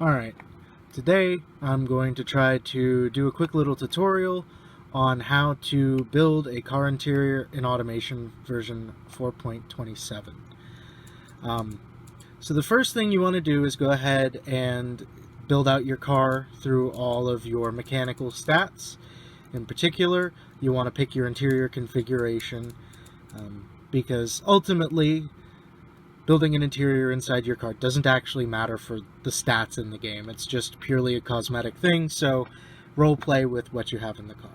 Alright, today I'm going to try to do a quick little tutorial on how to build a car interior in Automation version 4.27. So the first thing you want to do is go ahead and build out your car through all of your mechanical stats. In particular, you want to pick your interior configuration because ultimately building an interior inside your car doesn't actually matter for the stats in the game. It's just purely a cosmetic thing, so role play with what you have in the car.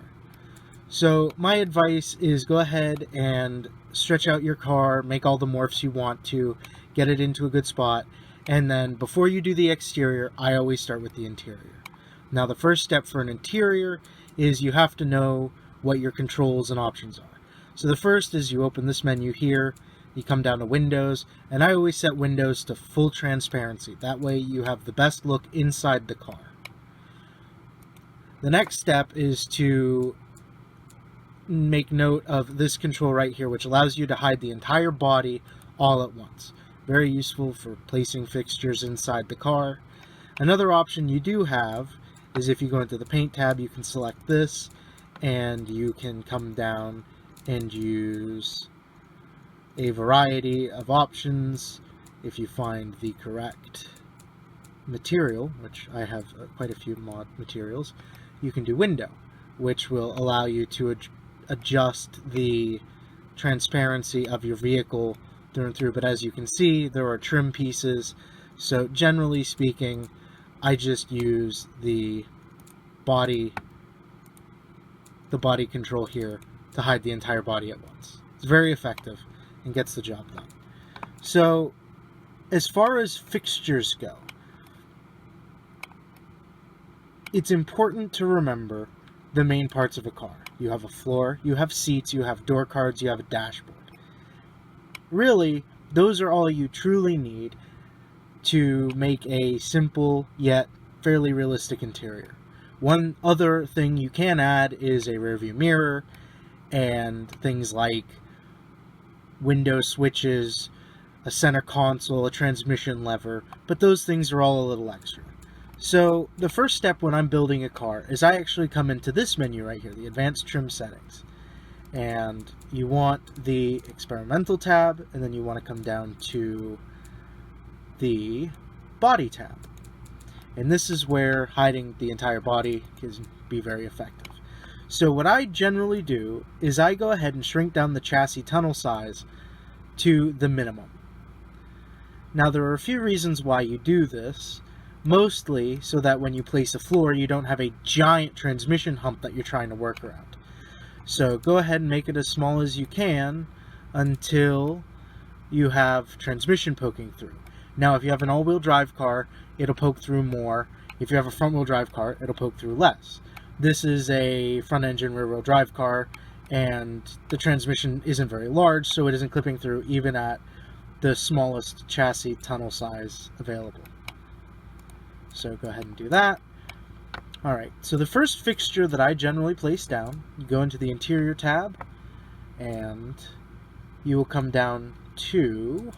So my advice is go ahead and stretch out your car, make all the morphs you want to, get it into a good spot, and then before you do the exterior, I always start with the interior. Now the first step for an interior is you have to know what your controls and options are. So the first is you open this menu here, you come down to Windows, and I always set Windows to full transparency. That way you have the best look inside the car. The next step is to make note of this control right here, which allows you to hide the entire body all at once. Very useful for placing fixtures inside the car. Another option you do have is if you go into the Paint tab, you can select this, and you can come down and use a variety of options. If you find the correct material, which I have quite a few mod materials, you can do window, which will allow you to adjust the transparency of your vehicle through and through. But as you can see, there are trim pieces, so generally speaking, I just use the body control here to hide the entire body at once. It's very effective and gets the job done. So as far as fixtures go, it's important to remember the main parts of a car. You have a floor, you have seats, you have door cards, you have a dashboard. Really, those are all you truly need to make a simple yet fairly realistic interior. One other thing you can add is a rearview mirror and things like window switches, a center console, a transmission lever, but those things are all a little extra. So the first step when I'm building a car is I actually come into this menu right here, the Advanced Trim Settings. And you want the Experimental tab, and then you want to come down to the Body tab. And this is where hiding the entire body can be very effective. So what I generally do is I go ahead and shrink down the chassis tunnel size to the minimum. Now there are a few reasons why you do this, mostly so that when you place a floor you don't have a giant transmission hump that you're trying to work around. So go ahead and make it as small as you can until you have transmission poking through. Now if you have an all-wheel drive car, it'll poke through more. If you have a front-wheel drive car, it'll poke through less. This is a front-engine rear-wheel drive car, and the transmission isn't very large, so it isn't clipping through even at the smallest chassis tunnel size available. So go ahead and do that. Alright, so the first fixture that I generally place down, you go into the Interior tab, and you will come down to,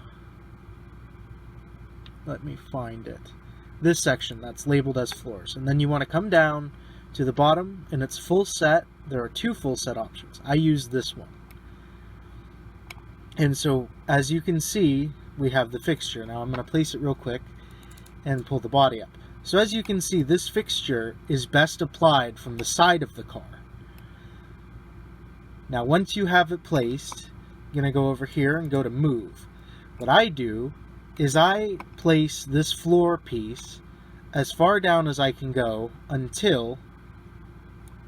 let me find it, this section that's labeled as floors. And then you want to come down to the bottom, and it's full set. There are two full set options. I use this one. And so, as you can see, we have the fixture. Now I'm going to place it real quick and pull the body up. So as you can see, this fixture is best applied from the side of the car. Now once you have it placed, you're going to go over here and go to Move. What I do is I place this floor piece as far down as I can go until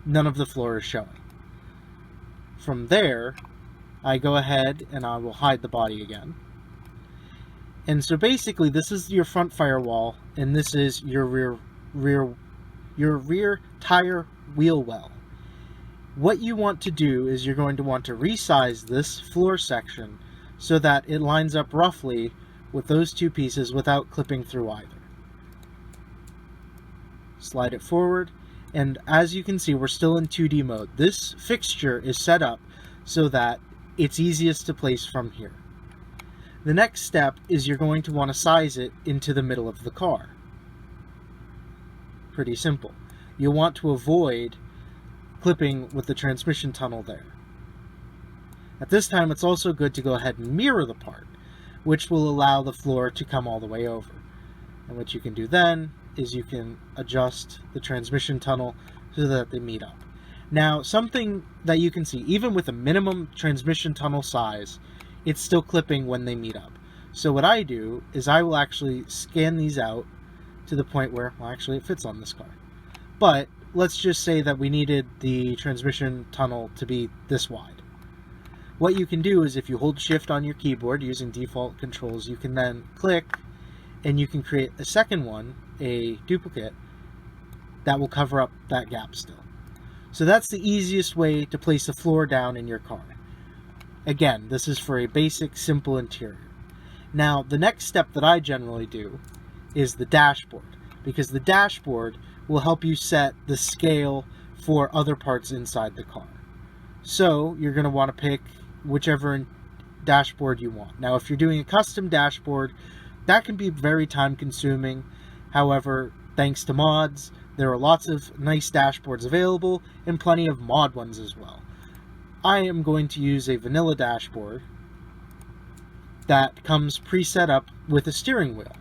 none of the floor is showing. From there, I go ahead and I will hide the body again. And so basically this is your front firewall, and this is your rear tire wheel well. What you want to do is you're going to want to resize this floor section so that it lines up roughly with those two pieces without clipping through either. Slide it forward, and as you can see, we're still in 2D mode. This fixture is set up so that it's easiest to place from here. The next step is you're going to want to size it into the middle of the car. Pretty simple. You'll want to avoid clipping with the transmission tunnel there. At this time, it's also good to go ahead and mirror the part, which will allow the floor to come all the way over. And what you can do then is you can adjust the transmission tunnel so that they meet up. Now, something that you can see, even with a minimum transmission tunnel size, it's still clipping when they meet up. So what I do is I will actually scan these out to the point where, well, actually it fits on this car. But let's just say that we needed the transmission tunnel to be this wide. What you can do is if you hold shift on your keyboard using default controls, you can then click and you can create a second one, a duplicate, that will cover up that gap still. So that's the easiest way to place the floor down in your car. Again, this is for a basic, simple interior. Now, the next step that I generally do is the dashboard, because the dashboard will help you set the scale for other parts inside the car. So you're going to want to pick whichever dashboard you want. Now, if you're doing a custom dashboard, that can be very time consuming. However, thanks to mods, there are lots of nice dashboards available and plenty of mod ones as well. I am going to use a vanilla dashboard that comes preset up with a steering wheel.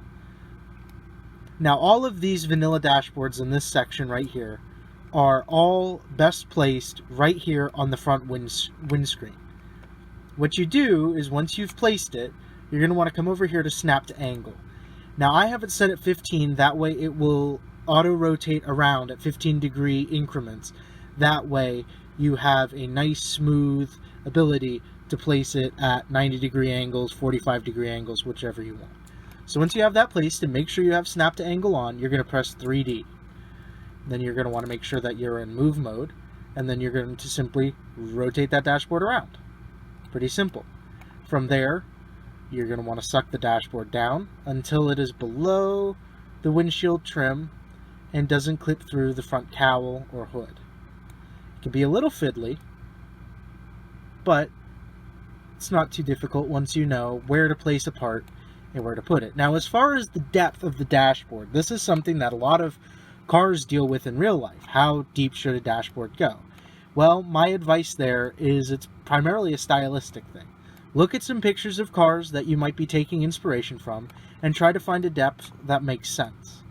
Now, all of these vanilla dashboards in this section right here are all best placed right here on the front windscreen. What you do is once you've placed it, you're going to want to come over here to snap to angle. Now, I have it set at 15, that way it will auto-rotate around at 15-degree increments. That way you have a nice, smooth ability to place it at 90-degree angles, 45-degree angles, whichever you want. So once you have that placed, and make sure you have snap to angle on, you're going to press 3D. Then you're going to want to make sure that you're in move mode, and then you're going to simply rotate that dashboard around. Pretty simple. From there, you're going to want to suck the dashboard down until it is below the windshield trim and doesn't clip through the front cowl or hood. It can be a little fiddly, but it's not too difficult once you know where to place a part and where to put it. Now, as far as the depth of the dashboard, this is something that a lot of cars deal with in real life. How deep should a dashboard go? Well, my advice there is it's primarily a stylistic thing. Look at some pictures of cars that you might be taking inspiration from and try to find a depth that makes sense.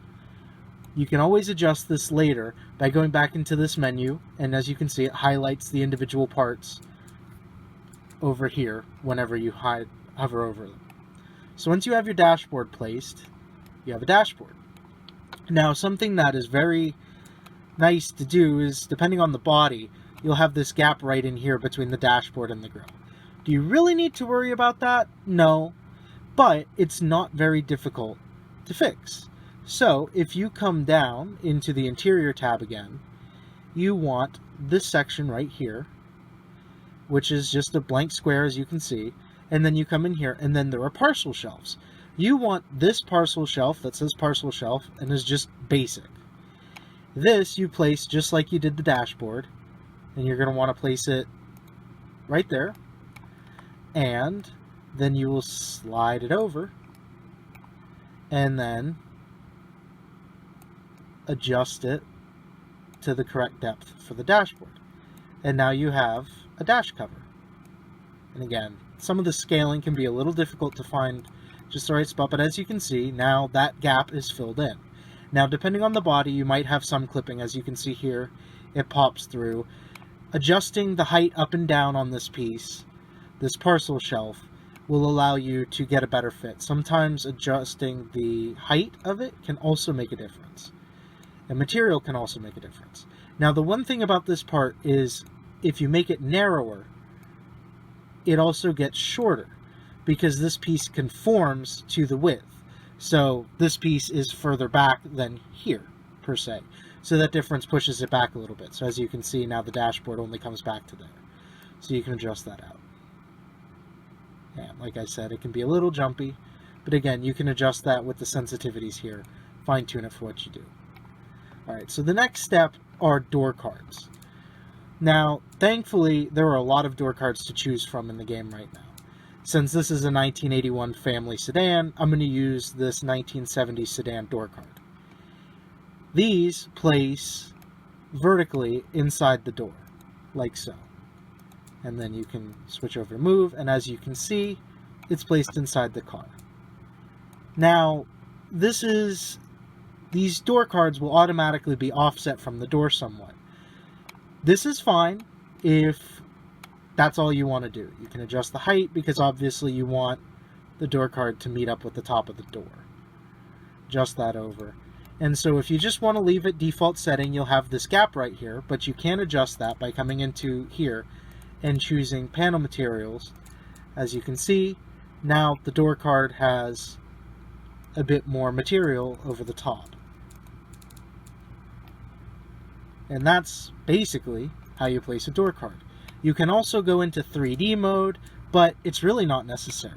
You can always adjust this later by going back into this menu, and as you can see, it highlights the individual parts over here whenever you hover over them. So once you have your dashboard placed, you have a dashboard. Now, something that is very nice to do is, depending on the body, you'll have this gap right in here between the dashboard and the grille. Do you really need to worry about that? No, but it's not very difficult to fix. So if you come down into the interior tab again, you want this section right here, which is just a blank square, as you can see, and then you come in here, and then there are parcel shelves. You want this parcel shelf that says parcel shelf and is just basic. This you place just like you did the dashboard, and you're going to want to place it right there, and then you will slide it over and then adjust it to the correct depth for the dashboard. And now you have a dash cover. And again, some of the scaling can be a little difficult to find just the right spot, but as you can see, now that gap is filled in. Now, depending on the body, you might have some clipping. As you can see here, it pops through. Adjusting the height up and down on this piece, this parcel shelf, will allow you to get a better fit. Sometimes adjusting the height of it can also make a difference. And material can also make a difference. Now, the one thing about this part is if you make it narrower, it also gets shorter because this piece conforms to the width. So this piece is further back than here, per se. So that difference pushes it back a little bit. So as you can see, now the dashboard only comes back to there. So you can adjust that out. And like I said, it can be a little jumpy, but again, you can adjust that with the sensitivities here, fine tune it for what you do. Alright, so the next step are door cards. Now, thankfully, there are a lot of door cards to choose from in the game right now. Since this is a 1981 family sedan, I'm going to use this 1970 sedan door card. These place vertically inside the door, like so. And then you can switch over to move, and as you can see, it's placed inside the car. Now, these door cards will automatically be offset from the door somewhat. This is fine if that's all you want to do. You can adjust the height because obviously you want the door card to meet up with the top of the door. Adjust that over. And so if you just want to leave it default setting, you'll have this gap right here, but you can adjust that by coming into here and choosing panel materials. As you can see, now the door card has a bit more material over the top. And that's basically how you place a door card. You can also go into 3D mode, but it's really not necessary.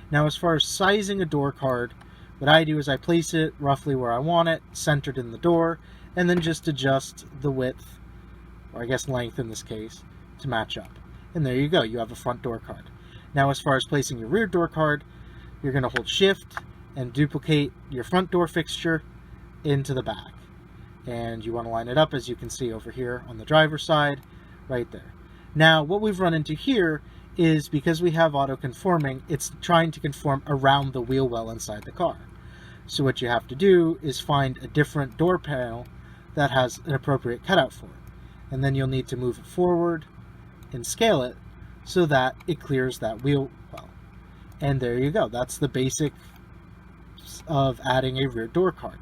Now, as far as sizing a door card, what I do is I place it roughly where I want it, centered in the door, and then just adjust the width, or I guess length in this case, to match up. And there you go, you have a front door card. Now, as far as placing your rear door card, you're going to hold Shift and duplicate your front door fixture into the back. And you want to line it up, as you can see over here on the driver's side, right there. Now, what we've run into here is because we have auto-conforming, it's trying to conform around the wheel well inside the car. So what you have to do is find a different door panel that has an appropriate cutout for it. And then you'll need to move it forward and scale it so that it clears that wheel well. And there you go. That's the basic of adding a rear door card.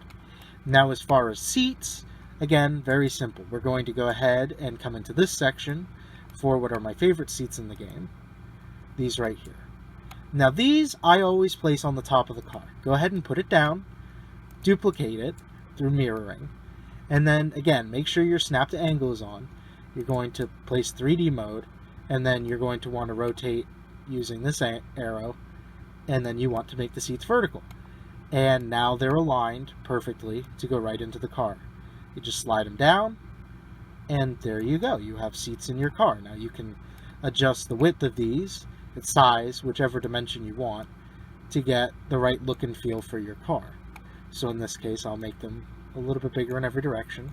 Now, as far as seats, again, very simple. We're going to go ahead and come into this section for what are my favorite seats in the game. These right here. Now, these I always place on the top of the car. Go ahead and put it down, duplicate it through mirroring, and then again, make sure your snap to angle is on. You're going to place 3D mode, and then you're going to want to rotate using this arrow, and then you want to make the seats vertical. And now they're aligned perfectly to go right into the car. You just slide them down, and there you go. You have seats in your car. Now you can adjust the width of these, its size, whichever dimension you want, to get the right look and feel for your car. So in this case, I'll make them a little bit bigger in every direction,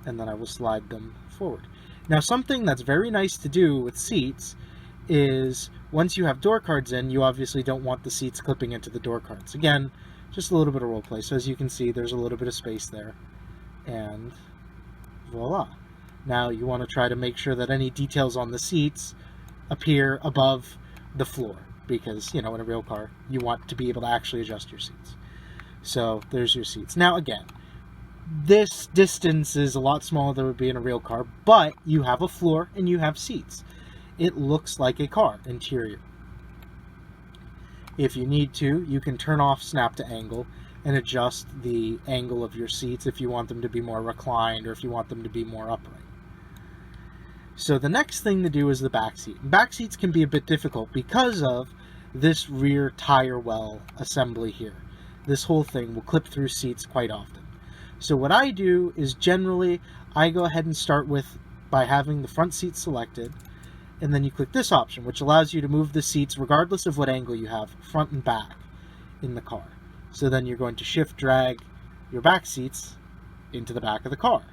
and then I will slide them forward. Now, something that's very nice to do with seats is once you have door cards in, you obviously don't want the seats clipping into the door cards. Again, just a little bit of role play. So as you can see, there's a little bit of space there, and voila. Now you want to try to make sure that any details on the seats appear above the floor, because, you know, in a real car, you want to be able to actually adjust your seats. So there's your seats. Now again, this distance is a lot smaller than it would be in a real car, but you have a floor and you have seats. It looks like a car interior. If you need to, you can turn off snap to angle and adjust the angle of your seats if you want them to be more reclined or if you want them to be more upright. So the next thing to do is the back seat. Back seats can be a bit difficult because of this rear tire well assembly here. This whole thing will clip through seats quite often. So what I do is generally I go ahead and start with by having the front seat selected, and then you click this option, which allows you to move the seats regardless of what angle you have, front and back in the car. So then you're going to shift drag your back seats into the back of the car.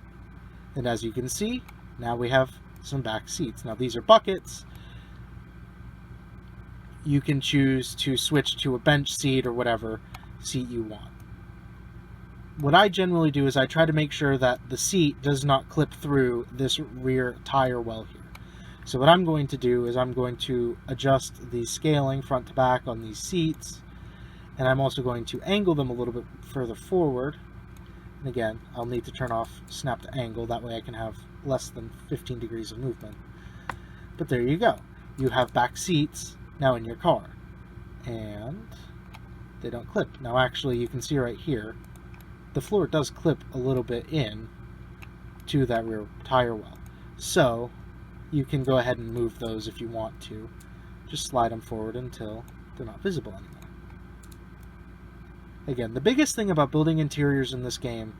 And as you can see, now we have some back seats. Now these are buckets. You can choose to switch to a bench seat or whatever seat you want. What I generally do is I try to make sure that the seat does not clip through this rear tire well here. So what I'm going to do is I'm going to adjust the scaling front to back on these seats, and I'm also going to angle them a little bit further forward. And again, I'll need to turn off snap to angle, that way I can have less than 15 degrees of movement. But there you go. You have back seats now in your car, and they don't clip. Now actually you can see right here, the floor does clip a little bit in to that rear tire well. So you can go ahead and move those if you want to. Just slide them forward until they're not visible anymore. Again, the biggest thing about building interiors in this game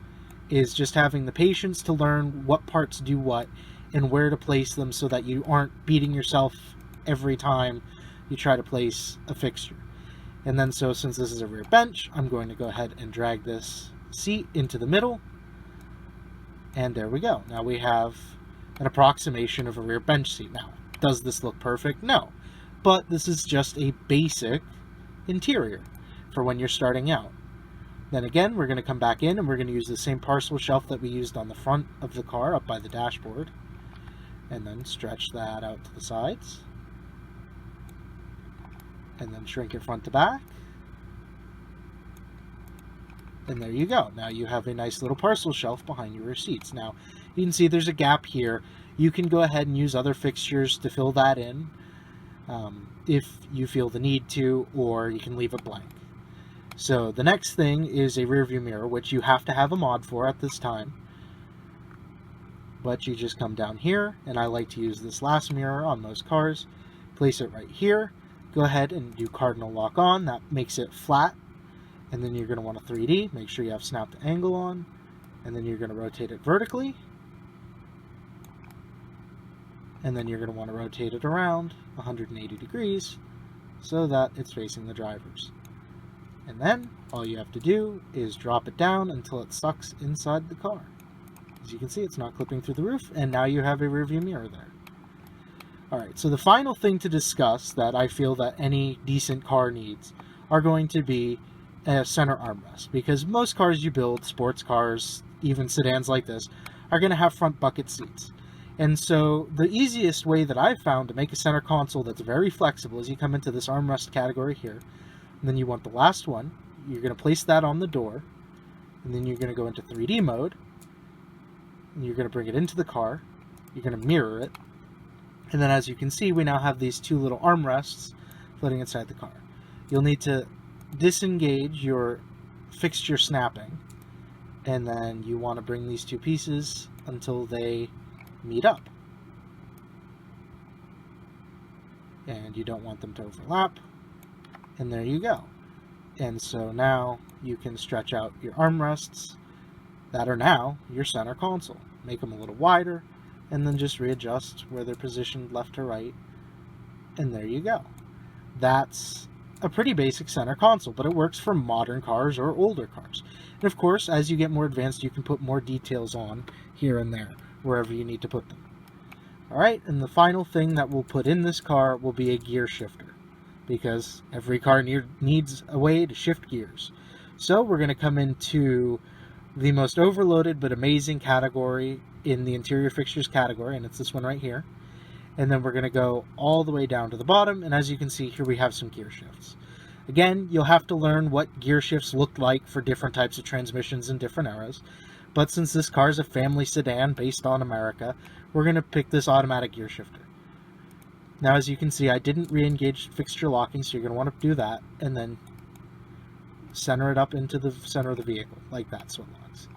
is just having the patience to learn what parts do what and where to place them so that you aren't beating yourself every time you try to place a fixture. And then so since this is a rear bench, I'm going to go ahead and drag this seat into the middle, And there we go. Now we have an approximation of a rear bench seat. Now, does this look perfect? No. But this is just a basic interior for when you're starting out. Then again, we're going to come back in and we're going to use the same parcel shelf that we used on the front of the car up by the dashboard. And then stretch that out to the sides. And then shrink it front to back. And there you go. Now you have a nice little parcel shelf behind your rear seats. Now, you can see there's a gap here. You can go ahead and use other fixtures to fill that in if you feel the need to, or you can leave it blank. So the next thing is a rear view mirror, which you have to have a mod for at this time. But you just come down here, and I like to use this last mirror on most cars. Place it right here. Go ahead and do cardinal lock on. That makes it flat. And then you're going to want a 3D. Make sure you have snap to angle on. And then you're going to rotate it vertically. And then you're going to want to rotate it around 180 degrees so that it's facing the drivers. And then all you have to do is drop it down until it sucks inside the car. As you can see, it's not clipping through the roof, and now you have a rear view mirror there. Alright, so the final thing to discuss that I feel that any decent car needs are going to be a center armrest, because most cars you build, sports cars, even sedans like this, are going to have front bucket seats. And so the easiest way that I've found to make a center console that's very flexible is you come into this armrest category here, and then you want the last one. You're going to place that on the door, and then you're going to go into 3D mode, and you're going to bring it into the car, you're going to mirror it, and then as you can see, we now have these two little armrests floating inside the car. You'll need to disengage your fixture snapping, and then you want to bring these two pieces until they meet up. And you don't want them to overlap, and there you go. And so now you can stretch out your armrests that are now your center console. Make them a little wider, and then just readjust where they're positioned left to right, and there you go. That's a pretty basic center console, but it works for modern cars or older cars. And of course, as you get more advanced, you can put more details on here and there, wherever you need to put them. Alright, and the final thing that we'll put in this car will be a gear shifter, because every car needs a way to shift gears. So we're going to come into the most overloaded but amazing category in the interior fixtures category, and it's this one right here. And then we're going to go all the way down to the bottom, and as you can see here we have some gear shifts. Again, you'll have to learn what gear shifts look like for different types of transmissions in different eras, but since this car is a family sedan based on America, we're going to pick this automatic gear shifter. Now as you can see, I didn't re-engage fixture locking, so you're going to want to do that, and then center it up into the center of the vehicle, like that, so it locks.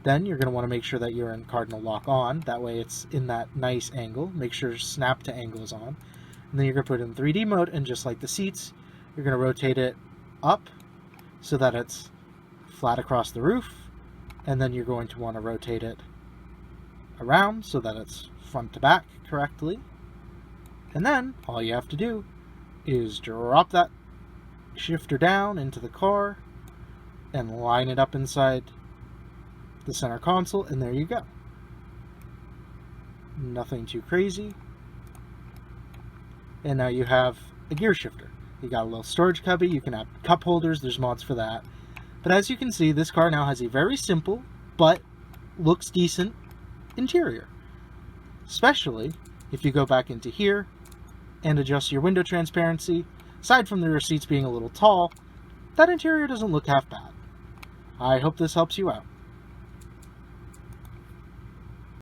Then you're going to want to make sure that you're in cardinal lock on, that way it's in that nice angle. Make sure snap to angle is on. And then you're going to put it in 3D mode, and just like the seats, you're going to rotate it up so that it's flat across the roof, and then you're going to want to rotate it around so that it's front to back correctly. And then all you have to do is drop that shifter down into the car and line it up inside the center console, and there you go. Nothing too crazy. And now you have a gear shifter. You got a little storage cubby, you can have cup holders, there's mods for that. But as you can see, this car now has a very simple but looks decent interior. Especially if you go back into here and adjust your window transparency. Aside from the rear seats being a little tall, that interior doesn't look half bad. I hope this helps you out.